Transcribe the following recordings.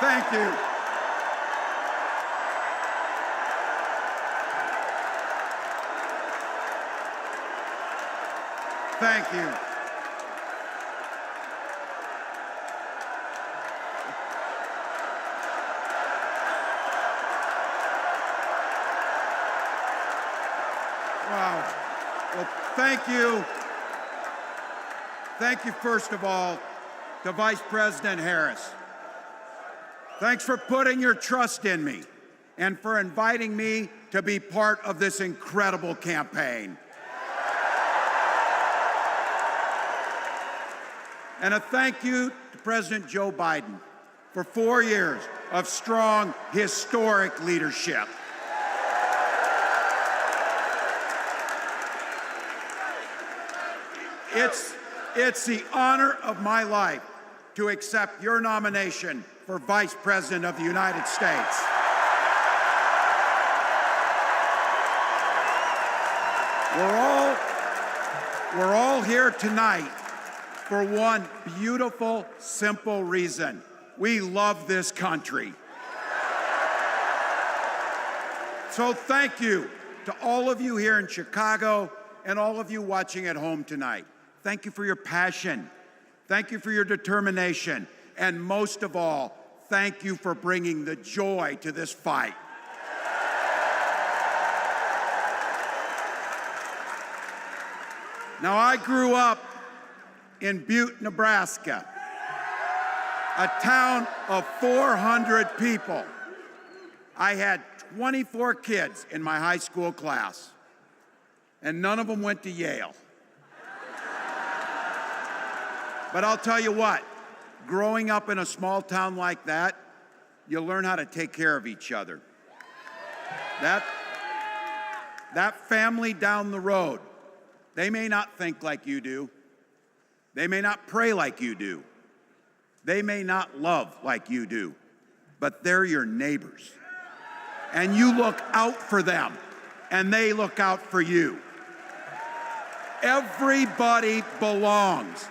Thank you. Thank you. Wow. Well, thank you. Thank you, first of all, to Vice President Harris. Thanks for putting your trust in me and for inviting me to be part of this incredible campaign. And a thank you to President Joe Biden for 4 years of strong, historic leadership. It's the honor of my life to accept your nomination for Vice President of the United States. We're all here tonight for one beautiful, simple reason. We love this country. So thank you to all of you here in Chicago and all of you watching at home tonight. Thank you for your passion. Thank you for your determination. And most of all, thank you for bringing the joy to this fight. Now, I grew up in Butte, Nebraska, a town of 400 people. I had 24 kids in my high school class, and none of them went to Yale. But I'll tell you what, growing up in a small town like that, you learn how to take care of each other. That family down the road, they may not think like you do. They may not pray like you do. They may not love like you do, but they're your neighbors. And you look out for them, and they look out for you. Everybody belongs,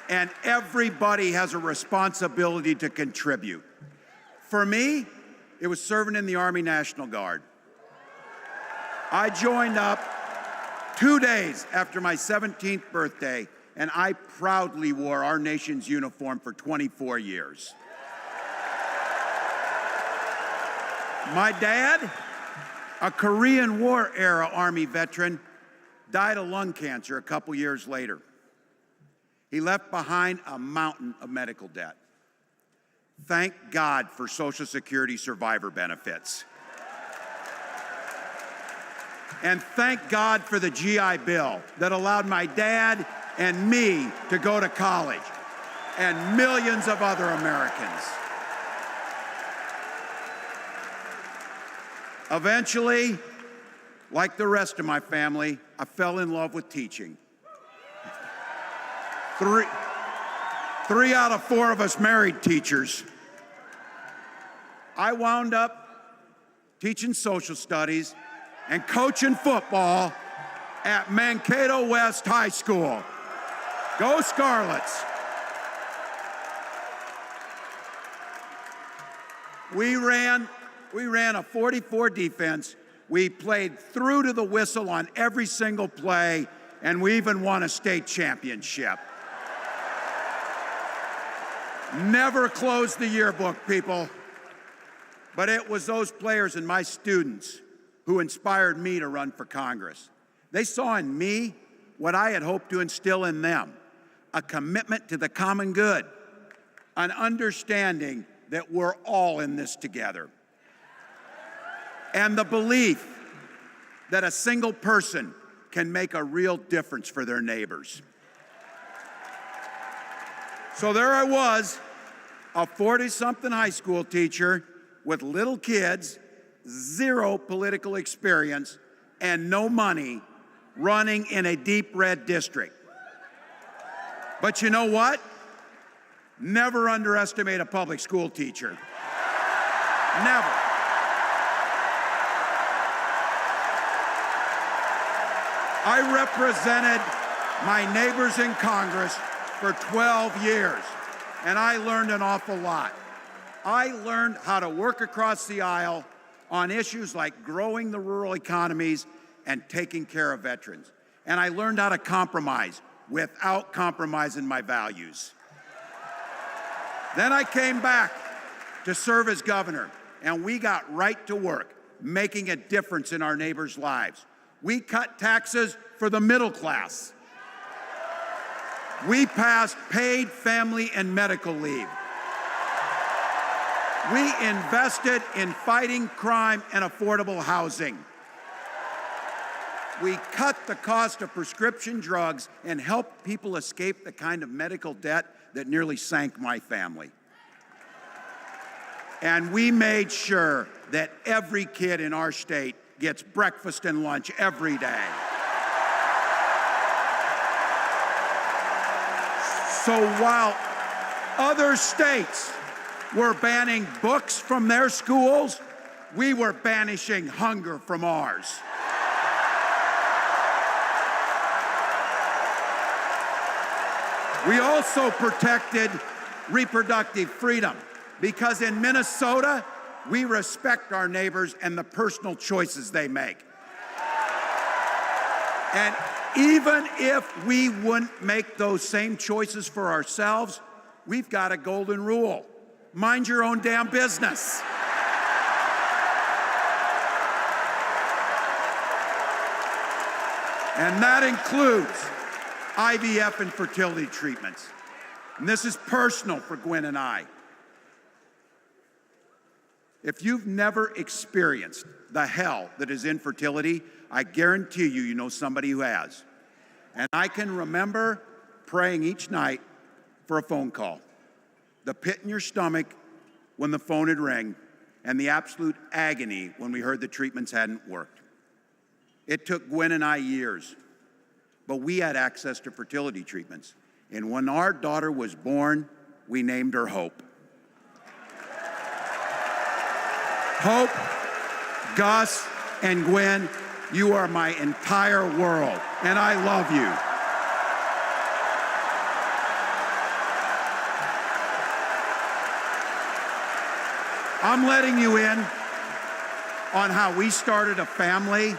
and everybody has a responsibility to contribute. For me, it was serving in the Army National Guard. I joined up 2 days after my 17th birthday, and I proudly wore our nation's uniform for 24 years. My dad, a Korean War era Army veteran, died of lung cancer a couple years later. He left behind a mountain of medical debt. Thank God for Social Security survivor benefits. And thank God for the GI Bill that allowed my dad and me to go to college, and millions of other Americans. Eventually, like the rest of my family, I fell in love with teaching. Three out of 4 of us married teachers. I wound up teaching social studies and coaching football at Mankato West High School. Go Scarlets! We ran a 44 defense. We played through to the whistle on every single play, and we even won a state championship. Never closed the yearbook, people. But it was those players and my students who inspired me to run for Congress. They saw in me what I had hoped to instill in them, a commitment to the common good, an understanding that we're all in this together, and the belief that a single person can make a real difference for their neighbors. So there I was, a 40-something high school teacher with little kids, 0 political experience, and no money, running in a deep red district. But you know what? Never underestimate a public school teacher. Never. I represented my neighbors in Congress for 12 years, and I learned an awful lot. I learned how to work across the aisle on issues like growing the rural economies and taking care of veterans. And I learned how to compromise without compromising my values. Then I came back to serve as governor, and we got right to work, making a difference in our neighbors' lives. We cut taxes for the middle class. We passed paid family and medical leave. We invested in fighting crime and affordable housing. We cut the cost of prescription drugs and helped people escape the kind of medical debt that nearly sank my family. And we made sure that every kid in our state gets breakfast and lunch every day. So while other states were banning books from their schools, we were banishing hunger from ours. We also protected reproductive freedom because in Minnesota, we respect our neighbors and the personal choices they make. And even if we wouldn't make those same choices for ourselves, we've got a golden rule. Mind your own damn business. And that includes IVF and fertility treatments. And this is personal for Gwen and I. If you've never experienced the hell that is infertility, I guarantee you, you know somebody who has. And I can remember praying each night for a phone call. The pit in your stomach when the phone had rang, and the absolute agony when we heard the treatments hadn't worked. It took Gwen and I years, but we had access to fertility treatments. And when our daughter was born, we named her Hope. Hope, Gus, and Gwen, you are my entire world, and I love you. I'm letting you in on how we started a family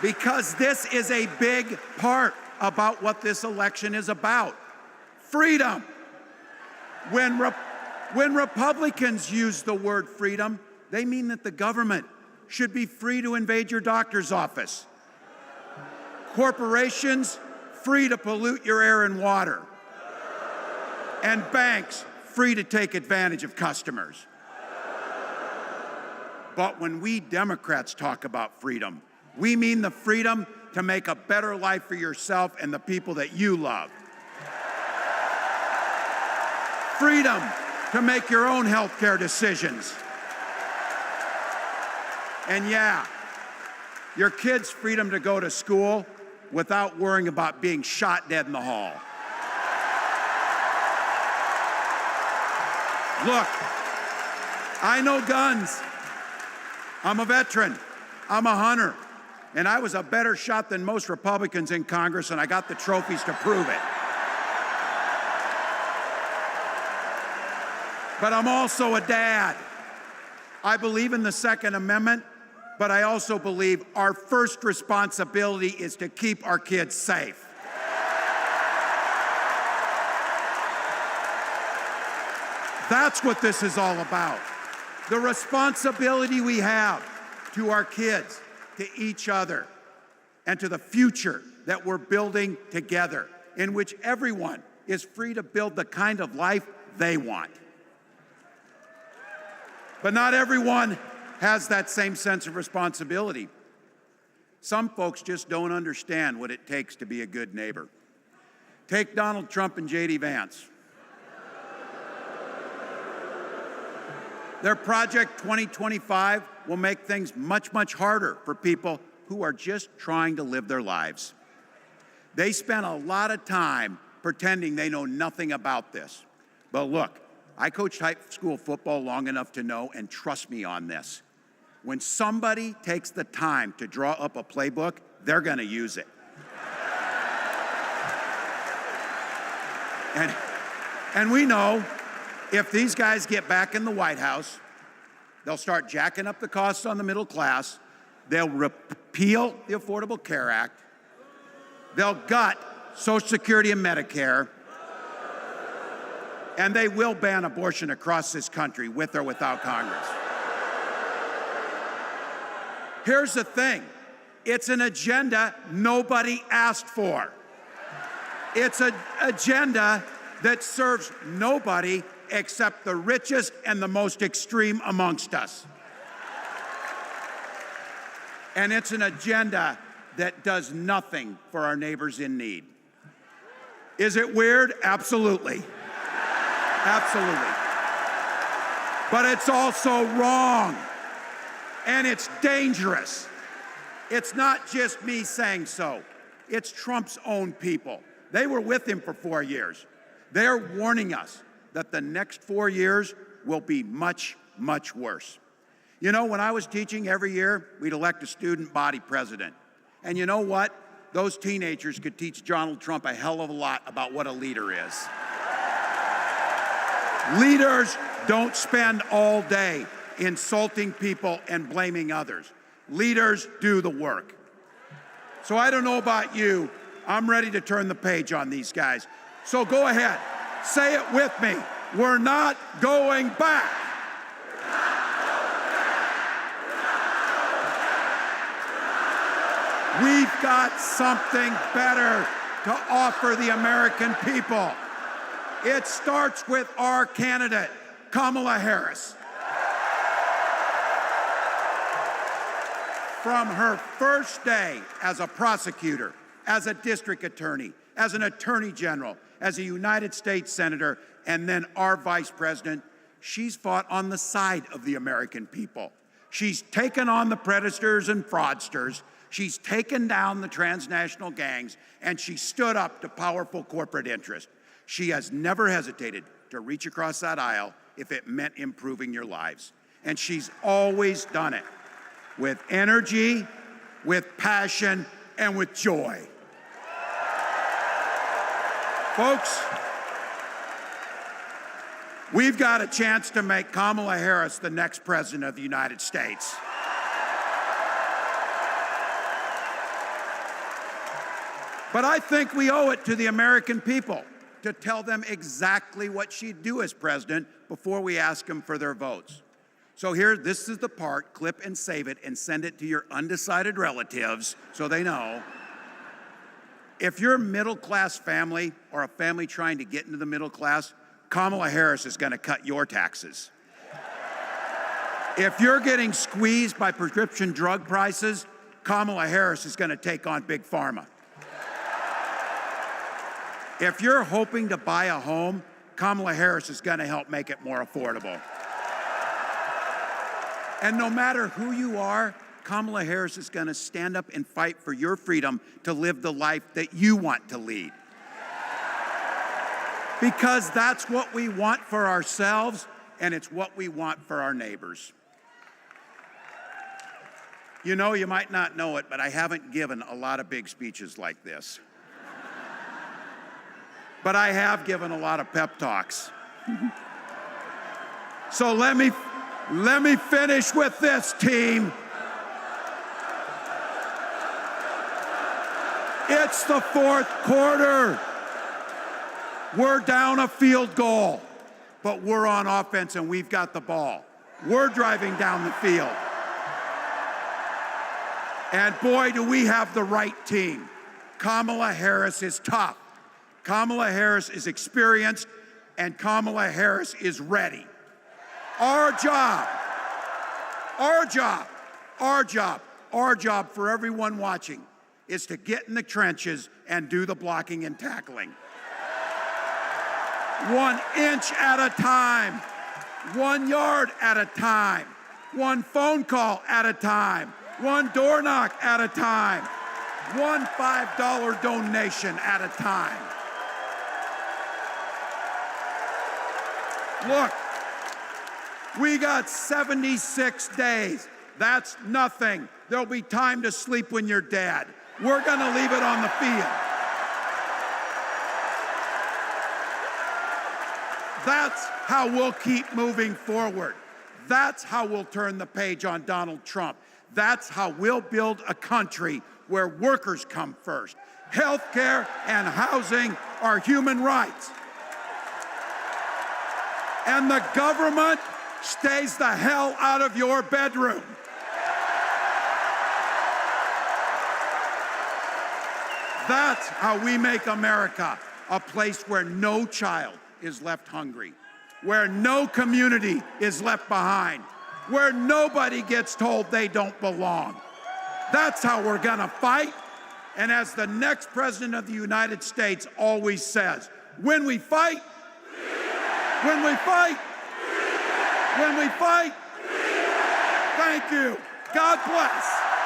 because this is a big part about what this election is about. Freedom. When Republicans use the word freedom, they mean that the government should be free to invade your doctor's office. Corporations free to pollute your air and water. And banks free to take advantage of customers. But when we Democrats talk about freedom, we mean the freedom to make a better life for yourself and the people that you love. Freedom to make your own healthcare decisions. And yeah, your kids' freedom to go to school without worrying about being shot dead in the hall. Look, I know guns. I'm a veteran. I'm a hunter. And I was a better shot than most Republicans in Congress, and I got the trophies to prove it. But I'm also a dad. I believe in the Second Amendment, but I also believe our first responsibility is to keep our kids safe. That's what this is all about. The responsibility we have to our kids, to each other, and to the future that we're building together, in which everyone is free to build the kind of life they want. But not everyone has that same sense of responsibility. Some folks just don't understand what it takes to be a good neighbor. Take Donald Trump and J.D. Vance. Their Project 2025 will make things much, much harder for people who are just trying to live their lives. They spent a lot of time pretending they know nothing about this. But look, I coached high school football long enough to know, and trust me on this, when somebody takes the time to draw up a playbook, they're gonna use it. And we know If these guys get back in the White House, they'll start jacking up the costs on the middle class. They'll repeal the Affordable Care Act. They'll gut Social Security and Medicare. And they will ban abortion across this country, with or without Congress. Here's the thing. It's an agenda nobody asked for. It's an agenda that serves nobody except the richest and the most extreme amongst us. And it's an agenda that does nothing for our neighbors in need. Is it weird? Absolutely. Absolutely. But it's also wrong. And it's dangerous. It's not just me saying so. It's Trump's own people. They were with him for 4 years. They're warning us that the next 4 years will be much, much worse. You know, when I was teaching every year, we'd elect a student body president. And you know what? Those teenagers could teach Donald Trump a hell of a lot about what a leader is. Leaders don't spend all day insulting people and blaming others. Leaders do the work. So I don't know about you, I'm ready to turn the page on these guys. So go ahead, say it with me. We're not going back. We've got something better to offer the American people. It starts with our candidate, Kamala Harris. From her first day as a prosecutor, as a district attorney, as an attorney general, as a United States senator, and then our vice president, she's fought on the side of the American people. She's taken on the predators and fraudsters. She's taken down the transnational gangs, and she stood up to powerful corporate interests. She has never hesitated to reach across that aisle if it meant improving your lives. And she's always done it with energy, with passion, and with joy. Folks, we've got a chance to make Kamala Harris the next president of the United States. But I think we owe it to the American people to tell them exactly what she'd do as president before we ask them for their votes. So here, this is the part, clip and save it and send it to your undecided relatives so they know. If you're a middle-class family or a family trying to get into the middle class, Kamala Harris is going to cut your taxes. If you're getting squeezed by prescription drug prices, Kamala Harris is going to take on Big Pharma. If you're hoping to buy a home, Kamala Harris is going to help make it more affordable. And no matter who you are, Kamala Harris is going to stand up and fight for your freedom to live the life that you want to lead. Because that's what we want for ourselves, and it's what we want for our neighbors. You know, you might not know it, but I haven't given a lot of big speeches like this. But I have given a lot of pep talks. So let me finish with this, team. It's the fourth quarter. We're down a field goal, but we're on offense and we've got the ball. We're driving down the field. And boy, do we have the right team. Kamala Harris is tough. Kamala Harris is experienced, and Kamala Harris is ready. Our job for everyone watching is to get in the trenches and do the blocking and tackling. 1 inch at a time, 1 yard at a time, 1 phone call at a time, 1 door knock at a time, 1 $5 donation at a time. Look, we got 76 days. That's nothing. There'll be time to sleep when you're dead. We're going to leave it on the field. That's how we'll keep moving forward. That's how we'll turn the page on Donald Trump. That's how we'll build a country where workers come first. Healthcare and housing are human rights. And the government stays the hell out of your bedroom. That's how we make America a place where no child is left hungry, where no community is left behind, where nobody gets told they don't belong. That's how we're gonna fight. And as the next president of the United States always says, when we fight, when we fight, when we fight, thank you. God bless.